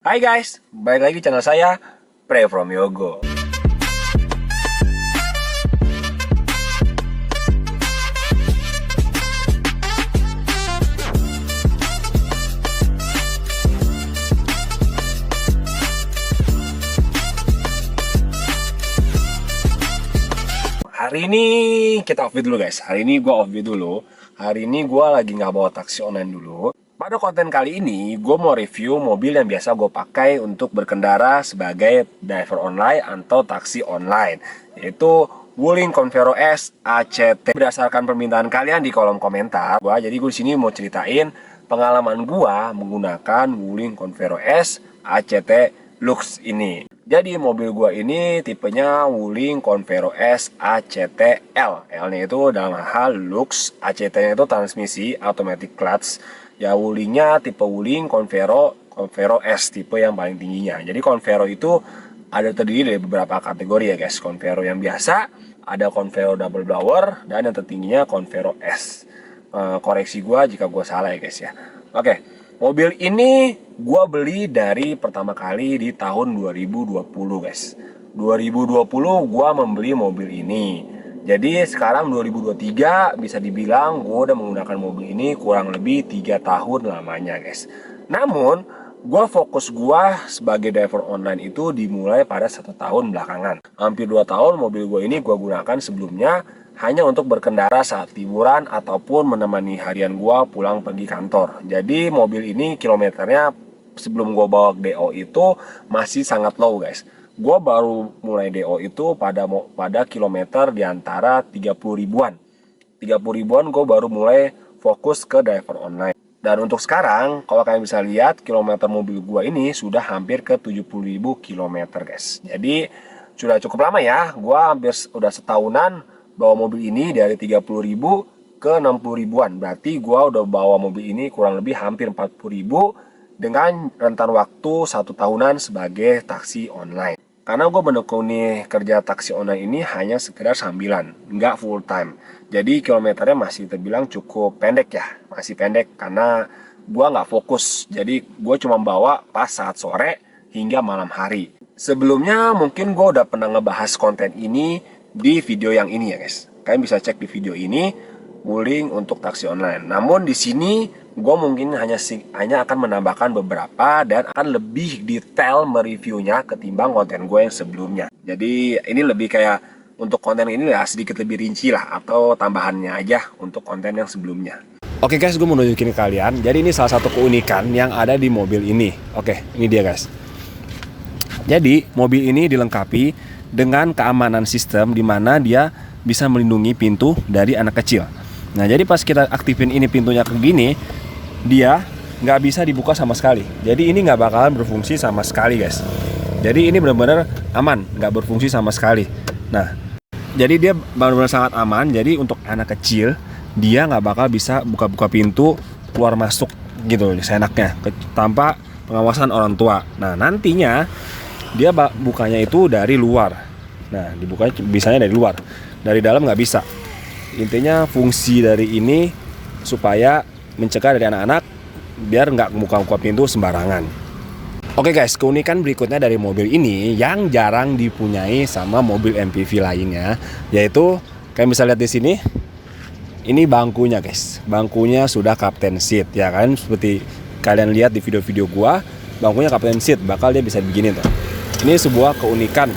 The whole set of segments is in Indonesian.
Hai guys, balik lagi di channel saya, Pray From Yogo. Hari ini kita off dulu guys. Hari ini gue off dulu. Hari ini gue lagi nggak bawa taksi online dulu. Pada konten kali ini, gue mau review mobil yang biasa gue pakai untuk berkendara sebagai driver online atau taksi online, yaitu Wuling Convero S ACT. Berdasarkan permintaan kalian di kolom komentar, jadi gue di sini mau ceritain pengalaman gue menggunakan Wuling Convero S ACT Lux ini. Jadi mobil gue ini tipenya Wuling Convero S ACT L. L-nya itu dalam hal Lux, ACT-nya itu transmisi automatic clutch. Ya Wulingnya tipe Wuling Convero S, tipe yang paling tingginya. Jadi Convero itu ada terdiri dari beberapa kategori ya guys. Convero yang biasa, ada Convero double blower, dan yang tertingginya Convero S. Koreksi gue jika gue salah ya guys ya. Oke, mobil ini gue beli dari pertama kali di tahun 2020 guys. 2020 gue membeli mobil ini. Jadi sekarang 2023 bisa dibilang gue udah menggunakan mobil ini kurang lebih 3 tahun lamanya guys. Namun gue fokus gue sebagai driver online itu dimulai pada 1 tahun belakangan. Hampir 2 tahun mobil gue ini gue gunakan sebelumnya hanya untuk berkendara saat liburan ataupun menemani harian gue pulang pergi kantor. Jadi mobil ini kilometernya sebelum gue bawa DO itu masih sangat low guys. Gue baru mulai DO itu pada kilometer di antara 30 ribuan. 30 ribuan gue baru mulai fokus ke driver online. Dan untuk sekarang, kalau kalian bisa lihat, kilometer mobil gue ini sudah hampir ke 70.000 kilometer guys. Jadi sudah cukup lama ya. Gue hampir udah setahunan bawa mobil ini dari 30.000 ke 60 ribuan. Berarti gue udah bawa mobil ini kurang lebih hampir 40.000 dengan rentan waktu 1 tahunan sebagai taksi online. Karena gue menekuni kerja taksi online ini hanya sekedar sambilan, nggak full time. Jadi kilometernya masih terbilang cukup pendek ya, masih pendek karena gue nggak fokus. Jadi gue cuma bawa pas saat sore hingga malam hari. Sebelumnya mungkin gue udah pernah ngebahas konten ini di video yang ini ya guys. Kalian bisa cek di video ini, Wuling untuk taksi online. Namun di sini gue mungkin hanya akan menambahkan beberapa dan akan lebih detail mereviewnya ketimbang konten gue yang sebelumnya. Jadi ini lebih kayak untuk konten ini ya sedikit lebih rinci lah, atau tambahannya aja untuk konten yang sebelumnya. Oke guys, gue mau nunjukin ke kalian. Jadi ini salah satu keunikan yang ada di mobil ini. Oke, ini dia guys. Jadi mobil ini dilengkapi dengan keamanan sistem di mana dia bisa melindungi pintu dari anak kecil. Nah jadi pas kita aktifin ini pintunya ke gini, dia nggak bisa dibuka sama sekali. Jadi ini nggak bakalan berfungsi sama sekali guys. Jadi ini benar-benar aman, nggak berfungsi sama sekali. Nah jadi dia benar-benar sangat aman. Jadi untuk anak kecil dia nggak bakal bisa buka-buka pintu keluar masuk gitu seenaknya tanpa pengawasan orang tua. Nah nantinya dia bukanya itu dari luar. Nah dibukanya bisanya dari luar, dari dalam nggak bisa. Intinya fungsi dari ini supaya mencegah dari anak-anak biar nggak buka-buka pintu sembarangan. Oke guys, keunikan berikutnya dari mobil ini yang jarang dipunyai sama mobil MPV lainnya, yaitu kalian bisa lihat di sini. Ini bangkunya guys. Bangkunya sudah captain seat ya kan, seperti kalian lihat di video-video gua, bangkunya captain seat, bakal dia bisa begini tuh. Ini sebuah keunikan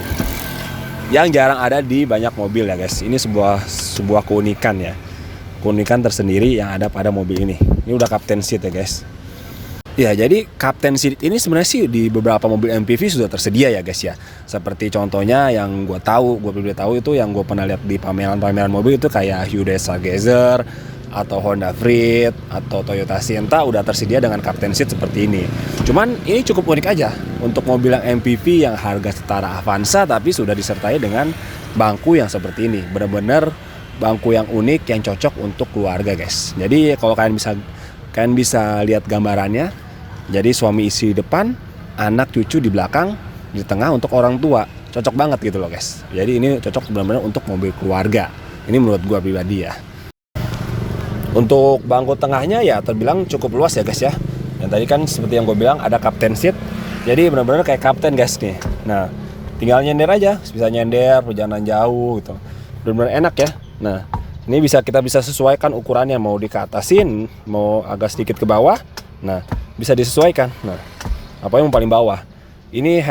yang jarang ada di banyak mobil ya guys. Ini sebuah keunikan ya. Keunikan tersendiri yang ada pada mobil ini. Ini udah captain seat ya guys. Ya jadi captain seat ini sebenarnya sih di beberapa mobil MPV sudah tersedia ya guys ya. Seperti contohnya yang gue belum tahu itu yang gue pernah lihat di pameran mobil itu kayak Hyundai Stargazer atau Honda Freed atau Toyota Sienna udah tersedia dengan captain seat seperti ini. Cuman ini cukup unik aja untuk mobil yang MPV yang harga setara Avanza tapi sudah disertai dengan bangku yang seperti ini. Benar-benar bangku yang unik yang cocok untuk keluarga guys. Jadi kalau kalian bisa lihat gambarannya. Jadi suami istri di depan, anak cucu di belakang, di tengah untuk orang tua. Cocok banget gitu loh guys. Jadi ini cocok benar-benar untuk mobil keluarga. Ini menurut gua pribadi ya. Untuk bangku tengahnya ya terbilang cukup luas ya guys ya. Yang tadi kan seperti yang gue bilang ada captain seat Jadi benar-benar kayak kapten guys nih. Nah, tinggal nyender aja, bisa nyender perjalanan jauh gitu. Benar-benar enak ya. Nah, ini kita bisa sesuaikan ukurannya, mau dikatasin, mau agak sedikit ke bawah. Nah, bisa disesuaikan. Nah, apa yang paling bawah? Ini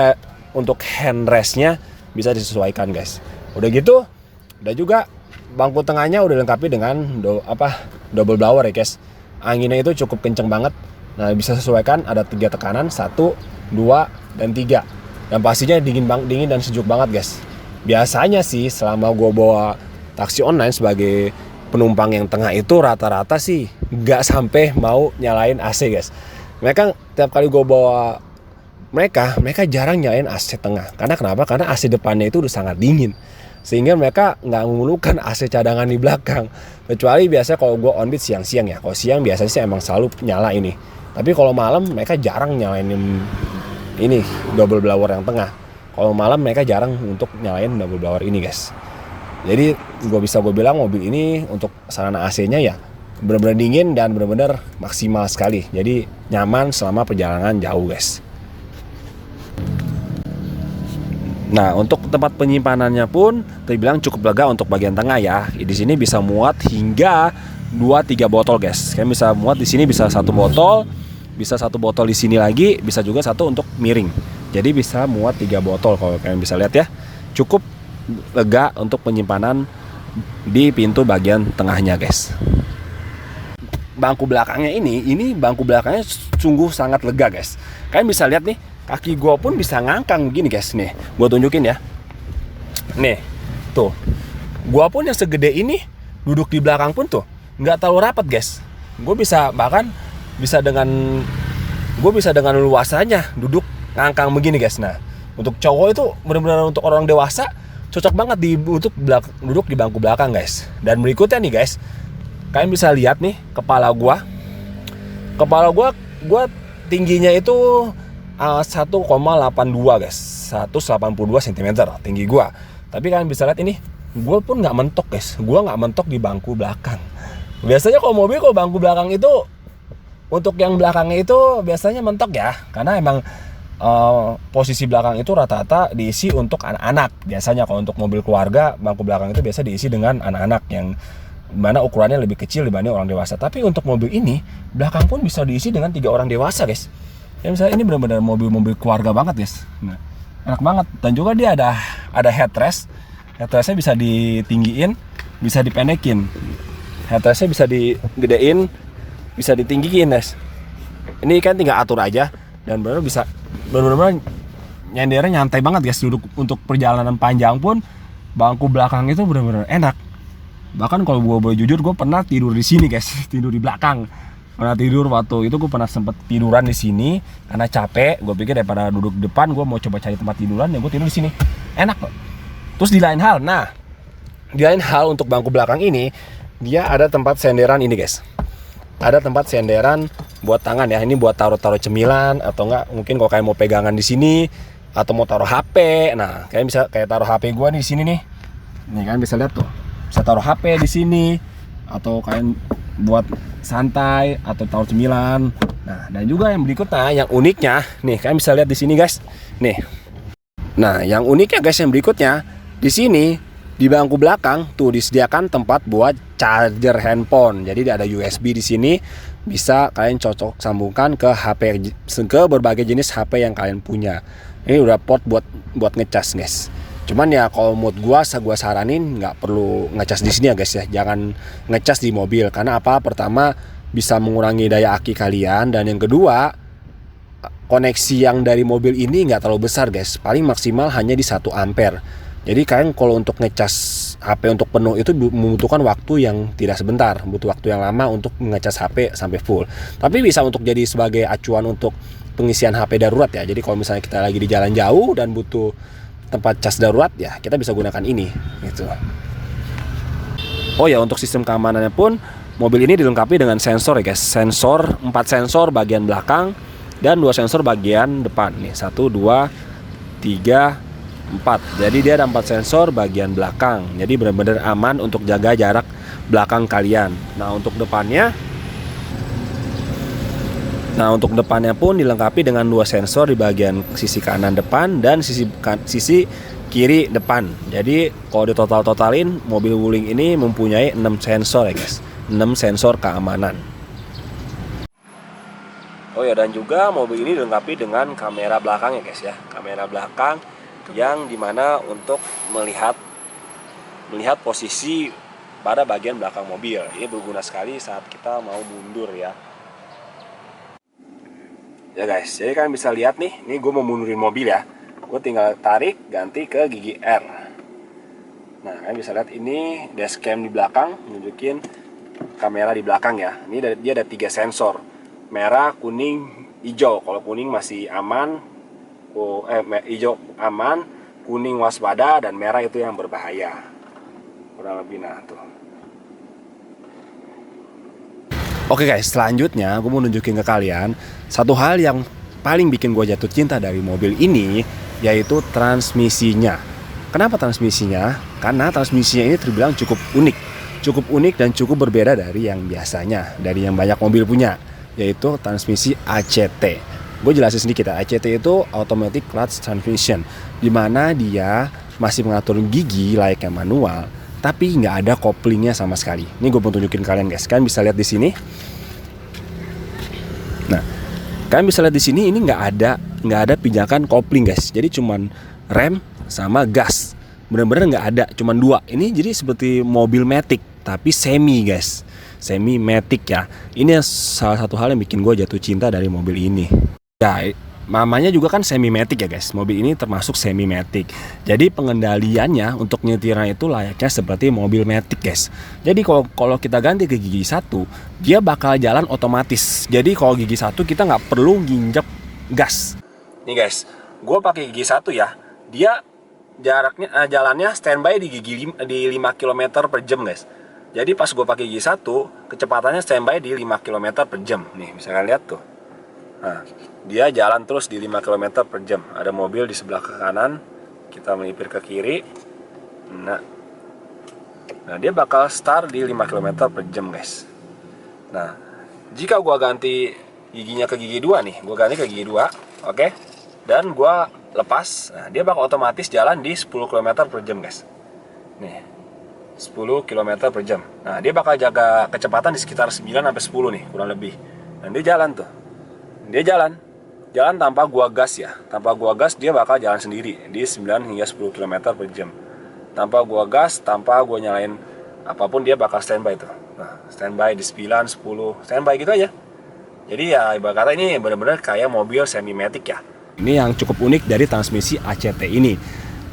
untuk handrestnya bisa disesuaikan guys. Udah gitu, udah juga bangku tengahnya udah dilengkapi dengan double blower ya guys. Anginnya itu cukup kenceng banget. Nah, bisa sesuaikan ada 3 tekanan, 1, 2, dan 3. Dan pastinya dingin dan sejuk banget guys. Biasanya sih selama gue bawa taksi online sebagai penumpang yang tengah itu rata-rata sih nggak sampai mau nyalain AC guys. Mereka tiap kali gue bawa mereka jarang nyalain AC tengah. Karena kenapa? Karena AC depannya itu udah sangat dingin. Sehingga mereka nggak memerlukan AC cadangan di belakang. Kecuali biasanya kalau gue on beat siang-siang ya. Kalau siang biasanya sih emang selalu nyala ini. Tapi kalau malam mereka jarang nyalain ini double blower yang tengah. Kalau malam mereka jarang untuk nyalain double blower ini guys. Jadi gue bilang mobil ini untuk sarana AC-nya ya benar-benar dingin dan benar-benar maksimal sekali. Jadi nyaman selama perjalanan jauh guys. Nah, untuk tempat penyimpanannya pun terbilang cukup lega untuk bagian tengah ya. Di sini bisa muat hingga 2-3 botol guys. Kalian bisa muat di sini bisa 1 botol, bisa 1 botol di sini lagi, bisa juga 1 untuk miring. Jadi bisa muat 3 botol kalau kalian bisa lihat ya. Cukup lega untuk penyimpanan di pintu bagian tengahnya guys. Bangku belakangnya ini bangku belakangnya sungguh sangat lega guys. Kalian bisa lihat nih, kaki gue pun bisa ngangkang begini guys. Nih, gue tunjukin ya. Nih, tuh. Gue pun yang segede ini duduk di belakang pun tuh nggak terlalu rapat guys. Gue bisa dengan luasanya duduk ngangkang begini guys. Nah, untuk cowok itu benar-benar untuk orang dewasa cocok banget duduk di bangku belakang guys. Dan berikutnya nih guys, kalian bisa lihat nih kepala gue tingginya itu 1,82 guys, 182 cm tinggi gue. Tapi kalian bisa lihat ini, gue pun nggak mentok guys, gue nggak mentok di bangku belakang. Biasanya kalau bangku belakang itu untuk yang belakangnya itu biasanya mentok ya, karena emang posisi belakang itu rata-rata diisi untuk anak-anak. Biasanya kalau untuk mobil keluarga, bangku belakang itu biasa diisi dengan anak-anak yang mana ukurannya lebih kecil dibanding orang dewasa. Tapi untuk mobil ini, belakang pun bisa diisi dengan 3 orang dewasa guys. Ya misalnya ini benar-benar mobil keluarga banget guys. Nah, enak banget. Dan juga dia ada headrest. Headrestnya bisa ditinggiin, bisa dipendekin. Headrestnya bisa digedein, bisa ditinggiin guys. Ini kan tinggal atur aja dan benar-benar nyendernya nyantai banget guys. Duduk untuk perjalanan panjang pun bangku belakang itu benar-benar enak. Bahkan kalau gue boleh jujur, gue pernah tidur di sini guys, tidur di belakang. Pernah tidur waktu itu, gue pernah sempet tiduran di sini karena capek. Gue pikir daripada duduk di depan, gue mau coba cari tempat tiduran, ya gue tidur di sini. Enak kok. Terus di lain hal untuk bangku belakang ini, dia ada tempat senderan ini guys. Ada tempat senderan buat tangan ya. Ini buat taruh cemilan atau enggak mungkin kalau kalian mau pegangan di sini atau mau taruh HP. Nah, kalian bisa kayak taruh HP gue di sini nih. Nih kalian bisa lihat tuh. Bisa taruh HP di sini atau kalian buat santai atau taruh cemilan. Nah, dan juga yang berikutnya, yang uniknya, nih kalian bisa lihat di sini guys. Nih. Nah, yang uniknya guys yang berikutnya, di sini di bangku belakang tuh disediakan tempat buat charger handphone. Jadi ada USB di sini, bisa kalian cocok sambungkan ke HP, ke berbagai jenis HP yang kalian punya. Ini udah port buat ngecas guys. Cuman ya kalau mood gua saranin nggak perlu ngecas di sini ya guys ya. Jangan ngecas di mobil karena apa? Pertama bisa mengurangi daya aki kalian, dan yang kedua koneksi yang dari mobil ini nggak terlalu besar guys. Paling maksimal hanya di 1 ampere. Jadi kalian kalau untuk ngecas HP untuk penuh itu membutuhkan waktu yang tidak sebentar, butuh waktu yang lama untuk ngecas HP sampai full. Tapi bisa untuk jadi sebagai acuan untuk pengisian HP darurat ya. Jadi kalau misalnya kita lagi di jalan jauh dan butuh tempat cas darurat ya, kita bisa gunakan ini gitu. Oh ya, untuk sistem keamanannya pun mobil ini dilengkapi dengan sensor ya guys. 4 sensor bagian belakang dan 2 sensor bagian depan. Nih 1, 2, 3, 4. Jadi dia ada 4 sensor bagian belakang. Jadi benar-benar aman untuk jaga jarak belakang kalian. Nah, untuk depannya Nah, untuk depannya pun dilengkapi dengan 2 sensor di bagian sisi kanan depan dan sisi kiri depan. Jadi kalau ditotal-totalin, mobil Wuling ini mempunyai 6 sensor ya guys, 6 sensor keamanan. Oh ya, dan juga mobil ini dilengkapi dengan kamera belakang ya guys ya, kamera belakang yang dimana untuk melihat posisi pada bagian belakang mobil. Ini berguna sekali saat kita mau mundur ya. Ya guys, jadi kalian bisa lihat nih, ini gue mau mundurin mobil ya. Gue tinggal tarik, ganti ke gigi R. Nah, kalian bisa lihat ini dashcam di belakang, nunjukin kamera di belakang ya. Ini dia ada 3 sensor, merah, kuning, hijau. Kalau kuning masih aman, hijau aman, kuning waspada, dan merah itu yang berbahaya. Kurang lebih nah tuh. Oke guys, selanjutnya gue mau nunjukin ke kalian satu hal yang paling bikin gue jatuh cinta dari mobil ini, yaitu transmisinya. Kenapa transmisinya? Karena transmisinya ini terbilang cukup unik dan cukup berbeda dari yang biasanya, dari yang banyak mobil punya, yaitu transmisi ACT. Gue jelasin sedikit ya, ACT itu Automatic Clutch Transmission, dimana dia masih mengatur gigi layaknya manual, tapi nggak ada koplingnya sama sekali. Ini gue mau tunjukin kalian guys, kalian bisa lihat di sini. Nah, kalian bisa lihat di sini ini nggak ada pijakan kopling guys. Jadi cuman rem sama gas, bener-bener nggak ada, cuman 2. Ini jadi seperti mobil matic tapi semi guys, semi matic ya. Ini salah satu hal yang bikin gue jatuh cinta dari mobil ini. Ya, namanya juga kan semi matic ya guys. Mobil ini termasuk semi matic. Jadi pengendaliannya untuk nyetiran itu layaknya seperti mobil matic guys. Jadi kalau kita ganti ke gigi 1, dia bakal jalan otomatis. Jadi kalau gigi 1 kita nggak perlu nginjek gas. Nih guys, gue pakai gigi 1 ya. Dia jalannya standby di 5 km per jam guys. Jadi pas gue pakai gigi 1, kecepatannya standby di 5 km per jam. Nih bisa kalian lihat tuh. Nah, dia jalan terus di 5 km per jam. Ada mobil di sebelah ke kanan, kita melipir ke kiri. Nah, dia bakal start di 5 km per jam guys. Nah, jika gua ganti giginya ke gigi 2 nih, gua ganti ke gigi 2, oke? Dan gua lepas, nah dia bakal otomatis jalan di 10 km per jam guys. Nih, 10 km per jam. Nah, dia bakal jaga kecepatan di sekitar 9 sampai 10 nih, kurang lebih. Dan dia jalan tuh. Dia jalan tanpa gua gas ya. Tanpa gua gas dia bakal jalan sendiri di 9 hingga 10 km per jam. Tanpa gua gas, tanpa gua nyalain apapun, dia bakal standby tuh. Nah, standby di 9, 10, standby gitu aja. Jadi ya ibarat kata ini benar-benar kayak mobil semi matic ya. Ini yang cukup unik dari transmisi ACT ini.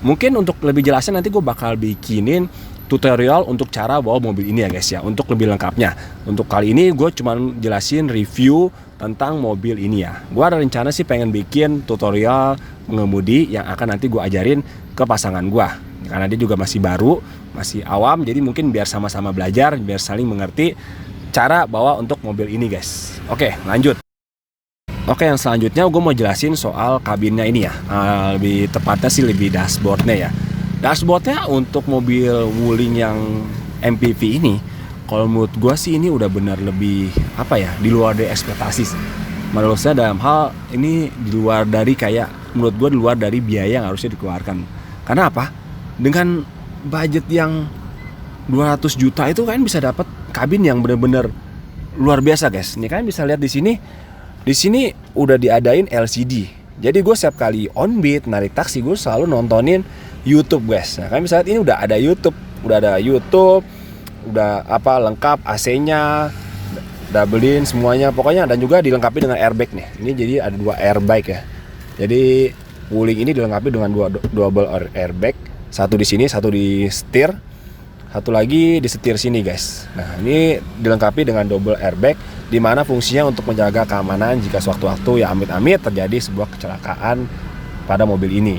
Mungkin untuk lebih jelasnya nanti gue bakal bikinin tutorial untuk cara bawa mobil ini ya guys ya, untuk lebih lengkapnya. Untuk kali ini gue cuma jelasin review tentang mobil ini ya. Gue ada rencana sih pengen bikin tutorial mengemudi yang akan nanti gue ajarin ke pasangan gue, karena dia juga masih baru, masih awam, jadi mungkin biar sama-sama belajar, biar saling mengerti cara bawa untuk mobil ini guys. Oke, lanjut. Oke, yang selanjutnya gue mau jelasin soal kabinnya ini ya. Lebih tepatnya sih lebih dashboardnya ya. Dashboardnya untuk mobil Wuling yang MPV ini, kalau menurut gue sih ini udah benar lebih di luar dari ekspektasi. Menurut saya dalam hal ini di luar dari menurut gue di luar dari biaya yang harusnya dikeluarkan. Karena apa? Dengan budget yang 200 juta itu kan bisa dapat kabin yang benar-benar luar biasa guys. Ini kan bisa lihat di sini. Di sini udah diadain LCD. Jadi gue setiap kali on beat narik taksi gue selalu nontonin YouTube guys. Nah, kan bisa lihat ini udah ada YouTube, udah lengkap AC-nya, double-in semuanya pokoknya, dan juga dilengkapi dengan airbag nih. Ini jadi ada 2 airbag ya. Jadi Wuling ini dilengkapi dengan 2 double airbag, satu di sini, satu di setir, satu lagi di setir sini guys. Nah, ini dilengkapi dengan double airbag, di mana fungsinya untuk menjaga keamanan jika sewaktu-waktu ya amit-amit terjadi sebuah kecelakaan pada mobil ini.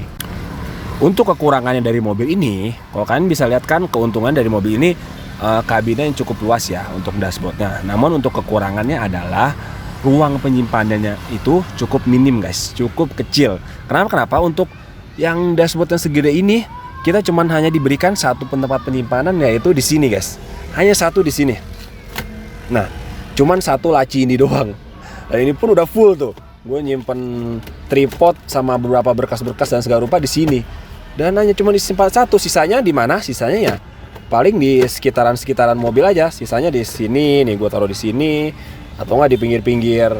Untuk kekurangannya dari mobil ini, kalau kalian bisa lihat kan keuntungan dari mobil ini, kabinnya yang cukup luas ya untuk dashboardnya. Namun untuk kekurangannya adalah ruang penyimpanannya itu cukup minim guys, cukup kecil. Kenapa? Untuk yang dashboard yang segede ini, kita cuman hanya diberikan satu tempat penyimpanan, yaitu di sini guys. Hanya satu di sini. Nah, cuman satu laci ini doang. Dan ini pun udah full tuh. Gue nyimpen tripod sama beberapa berkas-berkas dan segala rupa di sini. Dan hanya cuma disimpan satu, sisanya di mana? Sisanya ya paling di sekitaran mobil aja. Sisanya di sini nih, gue taruh di sini atau enggak di pinggir-pinggir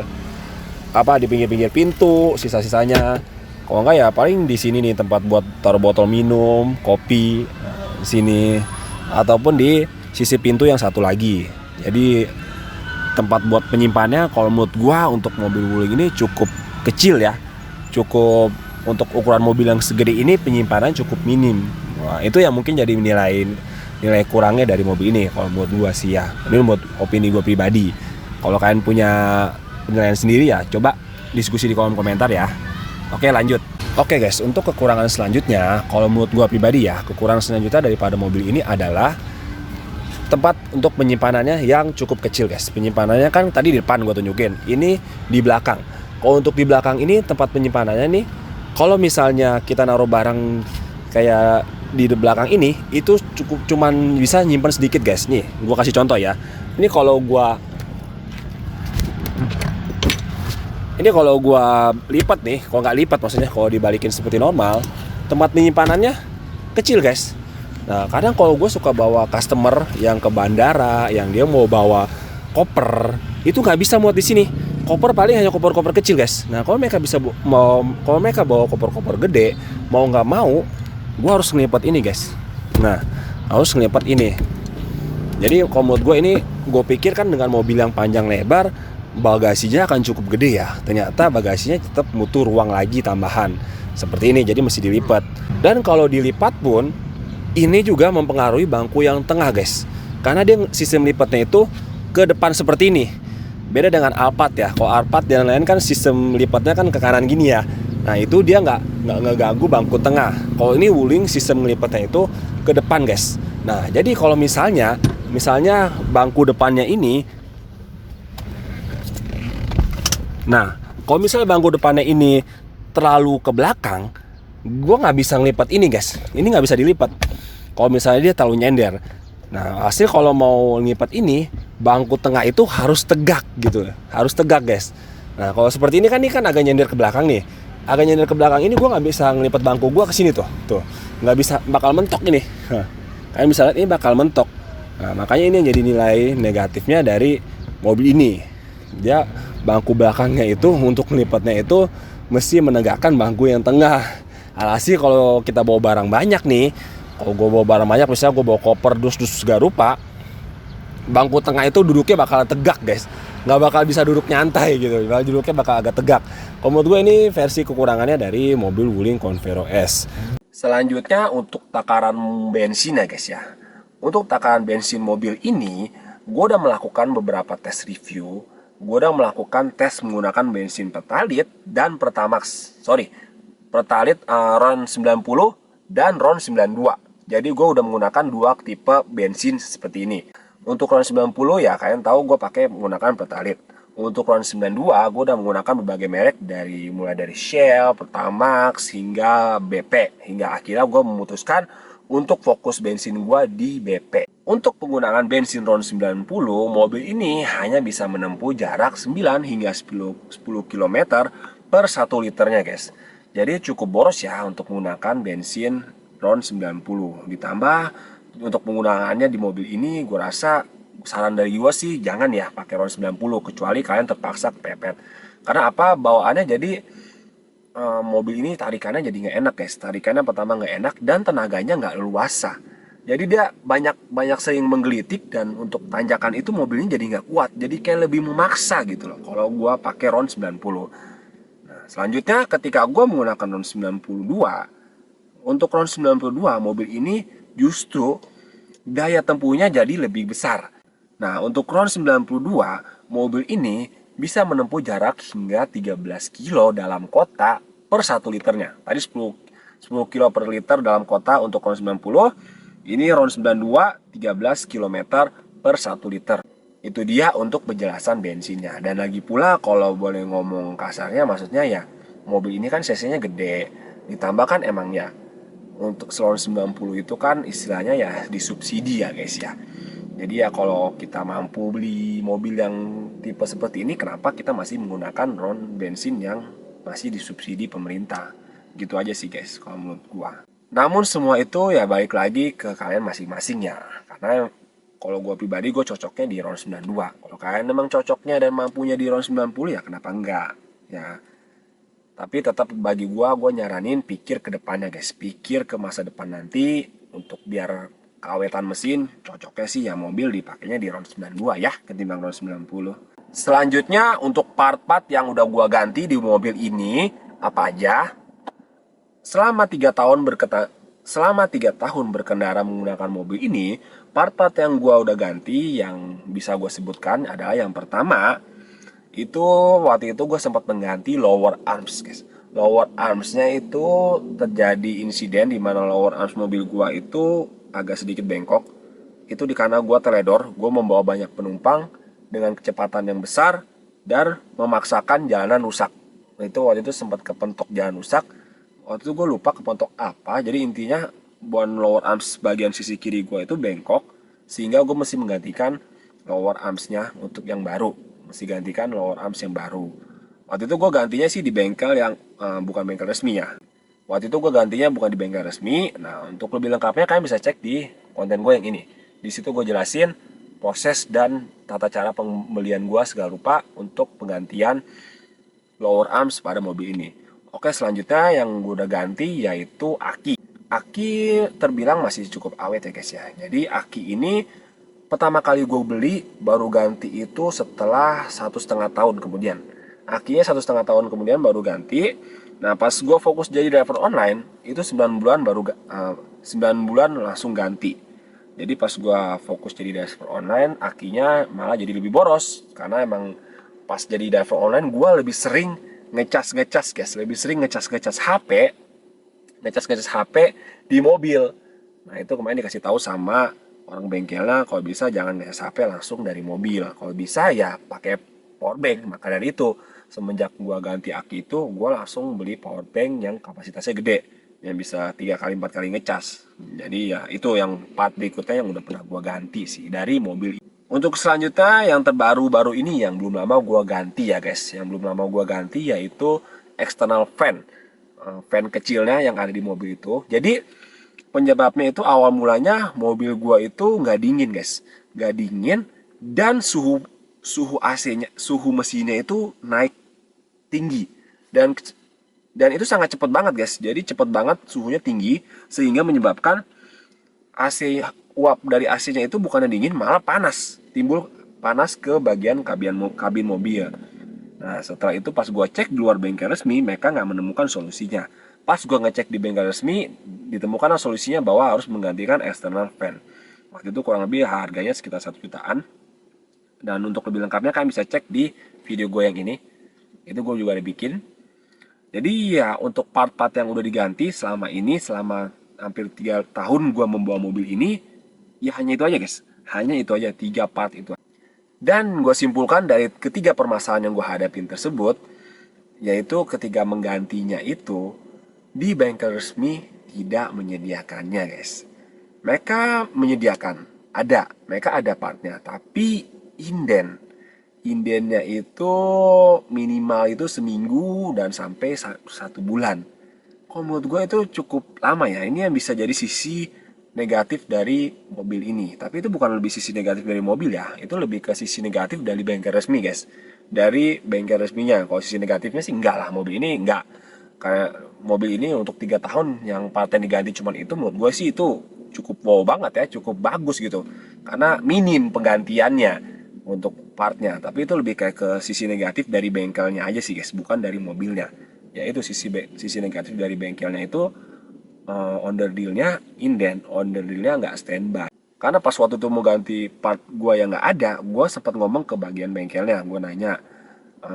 di pinggir-pinggir pintu, sisa-sisanya. Kalau enggak ya paling di sini nih tempat buat taruh botol minum, kopi, di sini ataupun di sisi pintu yang satu lagi. Jadi tempat buat penyimpannya kalau menurut gua untuk mobil wuling ini cukup kecil ya. Cukup untuk ukuran mobil yang segede ini penyimpanan cukup minim. Wah, itu yang mungkin jadi nilai kurangnya dari mobil ini kalau menurut gua sih ya. Ini menurut opini gua pribadi. Kalau kalian punya penilaian sendiri ya coba diskusi di kolom komentar ya. Oke, lanjut. Oke guys, untuk kekurangan selanjutnya kalau menurut gua pribadi ya, kekurangan selanjutnya daripada mobil ini adalah tempat untuk penyimpanannya yang cukup kecil guys. Penyimpanannya kan tadi di depan gue tunjukin, ini di belakang. Kalau untuk di belakang ini tempat penyimpanannya nih, kalau misalnya kita naruh barang kayak di belakang ini, itu cuman bisa nyimpan sedikit guys. Nih, gue kasih contoh ya. Ini kalau gue lipat nih, kalau nggak lipat maksudnya kalau dibalikin seperti normal, tempat penyimpanannya kecil guys. Nah, kadang kalau gue suka bawa customer yang ke bandara, yang dia mau bawa koper, itu nggak bisa muat di sini. Koper paling hanya koper-koper kecil, guys. Nah, kalau mereka bawa koper-koper gede, mau nggak mau, gue harus ngelipat ini, guys. Nah, harus ngelipat ini. Jadi, kalau menurut gue ini, gue pikir kan dengan mobil yang panjang lebar, bagasinya akan cukup gede ya. Ternyata bagasinya tetap butuh ruang lagi tambahan. Seperti ini, jadi mesti dilipat. Dan kalau dilipat pun, ini juga mempengaruhi bangku yang tengah guys, karena dia sistem lipatnya itu ke depan seperti ini. Beda dengan Alphard ya. Kalau Alphard dan lain-lain kan sistem lipatnya kan ke kanan gini ya. Nah itu dia nggak ngeganggu bangku tengah. Kalau ini Wuling sistem lipatnya itu ke depan guys. Nah jadi kalau misalnya bangku depannya ini, bangku depannya ini terlalu ke belakang, gue nggak bisa ngelipat ini guys. Ini nggak bisa dilipat kalau misalnya dia terlalu nyender. Nah hasil kalau mau ngelipat ini, bangku tengah itu harus tegak gitu, harus tegak guys. Nah kalau seperti ini kan agak nyender ke belakang nih, agak nyender ke belakang ini, gue nggak bisa ngelipat bangku gue ke sini tuh nggak bisa, bakal mentok ini. Kalian bisa lihat ini bakal mentok. Nah makanya ini yang jadi nilai negatifnya dari mobil ini. Dia bangku belakangnya itu untuk ngelipatnya itu mesti menegakkan bangku yang tengah. Alhasil kalau kita bawa barang banyak nih, kalau gue bawa barang banyak, misalnya gue bawa koper dus segala rupa, bangku tengah itu duduknya bakal tegak guys, nggak bakal bisa duduk nyantai gitu, duduknya bakal agak tegak. Kalau menurut gue ini versi kekurangannya dari mobil Wuling Convero S. Selanjutnya untuk takaran bensin ya guys ya. Untuk takaran bensin mobil ini, gue udah melakukan beberapa tes review. Gue udah melakukan tes menggunakan bensin Pertalite dan Pertamax. Pertalite RON 90 dan RON 92. Jadi gue udah menggunakan dua tipe bensin seperti ini. Untuk RON 90 ya kalian tahu gue pakai menggunakan Pertalite. Untuk RON 92 gue udah menggunakan berbagai merek mulai dari Shell, Pertamax hingga BP. Hingga akhirnya gue memutuskan untuk fokus bensin gue di BP. Untuk penggunaan bensin RON 90, mobil ini hanya bisa menempuh jarak 9 hingga 10 km per 1 liternya guys. Jadi cukup boros ya untuk menggunakan bensin RON 90. Ditambah untuk penggunaannya di mobil ini, gue rasa saran dari gue sih jangan ya pakai RON 90 kecuali kalian terpaksa kepepet. Karena apa? Bawaannya jadi mobil ini tarikannya jadi nggak enak guys. Tarikannya pertama nggak enak dan tenaganya nggak luasa. Jadi dia banyak sering menggelitik dan untuk tanjakan itu mobilnya jadi nggak kuat. Jadi kayak lebih memaksa gitu loh kalau gue pakai RON 90. Selanjutnya ketika gue menggunakan RON 92, untuk RON 92 mobil ini justru daya tempuhnya jadi lebih besar. Nah untuk RON 92 mobil ini bisa menempuh jarak hingga 13 kilo dalam kota per 1 liternya. Tadi 10 kilo per liter dalam kota untuk RON 90, ini RON 92 13 km per 1 liter. Itu dia untuk penjelasan bensinnya. Dan lagi pula kalau boleh ngomong kasarnya, maksudnya ya mobil ini kan cc-nya gede. Ditambah kan emang ya untuk RON 90 itu kan istilahnya ya disubsidi ya guys ya. Jadi ya kalau kita mampu beli mobil yang tipe seperti ini, kenapa kita masih menggunakan ron bensin yang masih disubsidi pemerintah? Gitu aja sih guys kalau menurut gua. Namun semua itu ya balik lagi ke kalian masing-masing ya. Karena kalau gua pribadi gue cocoknya di RON 92. Kalau kalian memang cocoknya dan mampunya di RON 90 ya kenapa enggak? Ya, tapi tetap bagi gue nyaranin pikir ke depannya guys. Pikir ke masa depan nanti untuk biar keawetan mesin cocoknya sih ya mobil dipakainya di RON 92 ya ketimbang RON 90. Selanjutnya untuk part-part yang udah gue ganti di mobil ini apa aja? Selama 3 tahun berkendara menggunakan mobil ini, part-part yang gue udah ganti yang bisa gue sebutkan adalah yang pertama, itu waktu itu gue sempat mengganti lower arms guys. Lower armsnya itu terjadi insiden di mana lower arms mobil gue itu agak sedikit bengkok. Itu karena gue teledor, gue membawa banyak penumpang dengan kecepatan yang besar dan memaksakan jalanan rusak. Nah, itu waktu itu sempat kepentok jalan rusak. Waktu itu gue lupa kepentok apa. Jadi intinya bon lower arms bagian sisi kiri gue itu bengkok, sehingga gue mesti menggantikan lower armsnya untuk yang baru. Mesti gantikan lower arms yang baru. Waktu itu gue gantinya sih di bengkel yang bukan bengkel resmi ya. Waktu itu gue gantinya bukan di bengkel resmi. Nah, untuk lebih lengkapnya kalian bisa cek di konten gue yang ini. Di situ gue jelasin proses dan tata cara pembelian gue segala rupa untuk penggantian lower arms pada mobil ini. Oke, selanjutnya yang gue udah ganti yaitu aki. Aki terbilang masih cukup awet ya guys ya. Jadi aki ini pertama kali gue beli baru ganti itu setelah 1,5 tahun kemudian. Akinya 1,5 tahun kemudian baru ganti. Nah pas gue fokus jadi driver online itu 9 bulan 9 bulan langsung ganti. Jadi pas gue fokus jadi driver online akinya malah jadi lebih boros. Karena emang pas jadi driver online gue lebih sering ngecas guys. Lebih sering ngecas HP di mobil. Nah itu kemarin dikasih tahu sama orang bengkelnya kalau bisa jangan ngecas HP langsung dari mobil. Kalau bisa ya pakai power bank. Maka dari itu semenjak gua ganti aki itu gua langsung beli power bank yang kapasitasnya gede, yang bisa 3 kali 4 kali ngecas. Jadi ya itu yang part berikutnya yang udah pernah gua ganti sih dari mobil. Untuk selanjutnya yang terbaru-baru ini yang belum lama gua ganti ya guys. Yang belum lama gua ganti yaitu external fan. Fan kecilnya yang ada di mobil itu. Jadi penyebabnya itu awal mulanya mobil gua itu nggak dingin guys, nggak dingin dan suhu AC-nya, suhu mesinnya itu naik tinggi dan itu sangat cepat banget guys. Jadi cepat banget suhunya tinggi sehingga menyebabkan AC uap dari AC-nya itu bukannya dingin malah panas, timbul panas ke bagian kabin mobil. Nah setelah itu pas gua cek di luar bengkel resmi mereka nggak menemukan solusinya. Pas gue ngecek di bengkel resmi, ditemukan solusinya bahwa harus menggantikan external fan. Waktu itu kurang lebih harganya sekitar 1 jutaan. Dan untuk lebih lengkapnya kalian bisa cek di video gue yang ini. Itu gue juga ada bikin. Jadi ya untuk part-part yang udah diganti selama ini, selama hampir 3 tahun gue membawa mobil ini, ya hanya itu aja guys. Hanya itu aja, 3 part itu. Dan gue simpulkan dari ketiga permasalahan yang gue hadapin tersebut, yaitu ketika menggantinya itu, di bengkel resmi tidak menyediakannya guys. Mereka menyediakan, mereka ada partnya, tapi indennya itu minimal itu seminggu dan sampai 1 bulan. Kalau menurut gue itu cukup lama ya. Ini yang bisa jadi sisi negatif dari mobil ini. Tapi itu bukan lebih sisi negatif dari mobil ya. Itu lebih ke sisi negatif dari bengkel resmi guys. Dari bengkel resminya. Kalau sisi negatifnya sih enggak lah. Mobil ini enggak. Kayak mobil ini untuk 3 tahun yang partnya diganti cuman itu, menurut gue sih itu cukup wow banget ya, cukup bagus gitu. Karena minim penggantiannya untuk partnya. Tapi itu lebih kayak ke sisi negatif dari bengkelnya aja sih guys, bukan dari mobilnya. Ya itu sisi negatif dari bengkelnya itu onder dealnya inden, onder dealnya nggak standby. Karena pas waktu itu mau ganti part gue yang nggak ada, gue sempat ngomong ke bagian bengkelnya, gue nanya,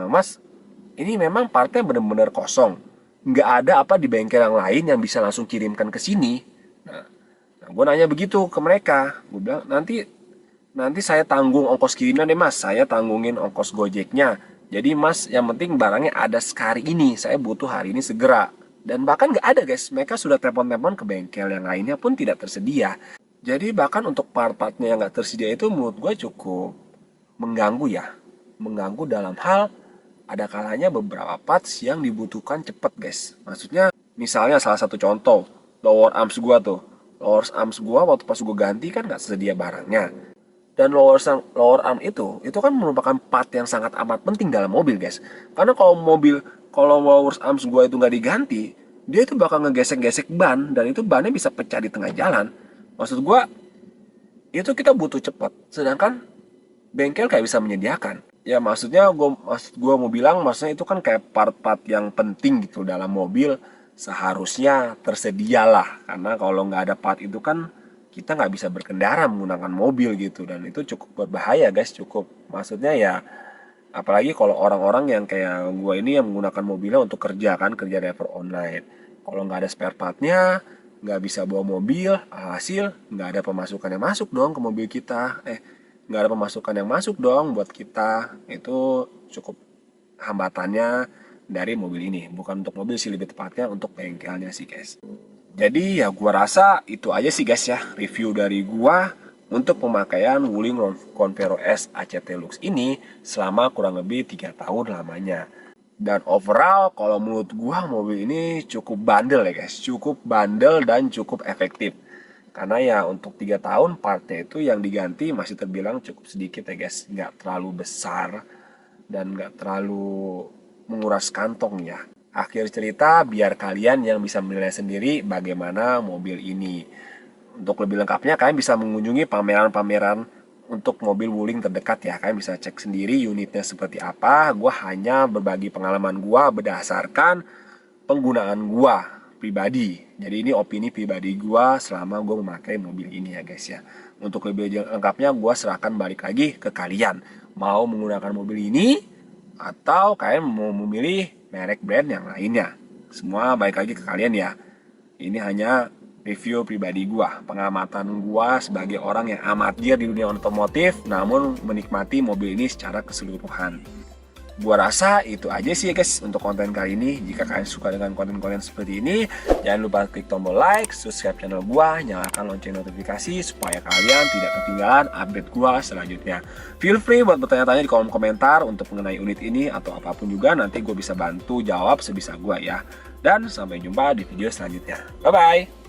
Mas, ini memang partnya bener-bener kosong, nggak ada apa di bengkel yang lain yang bisa langsung kirimkan ke sini. Nah gue nanya begitu ke mereka, gue bilang nanti saya tanggung ongkos kirimnya deh mas, saya tanggungin ongkos gojeknya. Jadi mas yang penting barangnya ada sekali ini, saya butuh hari ini segera. Dan bahkan nggak ada guys, mereka sudah telepon-telepon ke bengkel yang lainnya pun tidak tersedia. Jadi bahkan untuk part-partnya yang nggak tersedia itu menurut gue cukup mengganggu ya. Mengganggu dalam hal ada kalanya beberapa parts yang dibutuhkan cepet guys. Maksudnya misalnya salah satu contoh, lower arms gua tuh. Lower arms gua waktu pas gua ganti kan nggak sedia barangnya. Dan lower arm itu kan merupakan part yang sangat amat penting dalam mobil guys. Karena kalau lower arms gua itu nggak diganti, dia itu bakal ngegesek-gesek ban dan itu bannya bisa pecah di tengah jalan. Maksud gua itu kita butuh cepat. Sedangkan bengkel kayak bisa menyediakan. Ya maksud gua mau bilang maksudnya itu kan kayak part-part yang penting gitu dalam mobil seharusnya tersedialah karena kalau nggak ada part itu kan kita nggak bisa berkendara menggunakan mobil gitu dan itu cukup berbahaya guys cukup maksudnya ya apalagi kalau orang-orang yang kayak gua ini yang menggunakan mobilnya untuk kerja kan kerja driver online kalau nggak ada spare partnya nggak bisa bawa mobil hasil nggak ada pemasukan yang masuk dong ke mobil kita nggak ada pemasukan yang masuk dong buat kita itu cukup hambatannya dari mobil ini bukan untuk mobil sih lebih tepatnya untuk bengkelnya sih guys. Jadi ya gua rasa itu aja sih guys ya review dari gua untuk pemakaian Wuling Convero S ACT Lux ini selama kurang lebih 3 tahun lamanya. Dan overall kalau menurut gua mobil ini cukup bandel ya guys, cukup bandel dan cukup efektif. Karena ya untuk 3 tahun partnya itu yang diganti masih terbilang cukup sedikit ya guys, nggak terlalu besar dan nggak terlalu menguras kantong ya. Akhir cerita biar kalian yang bisa menilai sendiri bagaimana mobil ini. Untuk lebih lengkapnya kalian bisa mengunjungi pameran-pameran untuk mobil Wuling terdekat ya. Kalian bisa cek sendiri unitnya seperti apa. Gua hanya berbagi pengalaman gua berdasarkan penggunaan gua pribadi. Jadi ini opini pribadi gua selama gua memakai mobil ini ya guys ya. Untuk lebih lengkapnya gua serahkan balik lagi ke kalian. Mau menggunakan mobil ini atau kalian mau memilih merek brand yang lainnya. Semua balik lagi ke kalian ya. Ini hanya review pribadi gua, pengamatan gua sebagai orang yang amatir di dunia otomotif namun menikmati mobil ini secara keseluruhan. Gua rasa itu aja sih ya guys untuk konten kali ini. Jika kalian suka dengan konten-konten seperti ini, jangan lupa klik tombol like, subscribe channel gua, nyalakan lonceng notifikasi supaya kalian tidak ketinggalan update gua selanjutnya. Feel free buat bertanya-tanya di kolom komentar untuk mengenai unit ini atau apapun juga nanti gua bisa bantu jawab sebisa gua ya. Dan sampai jumpa di video selanjutnya. Bye bye.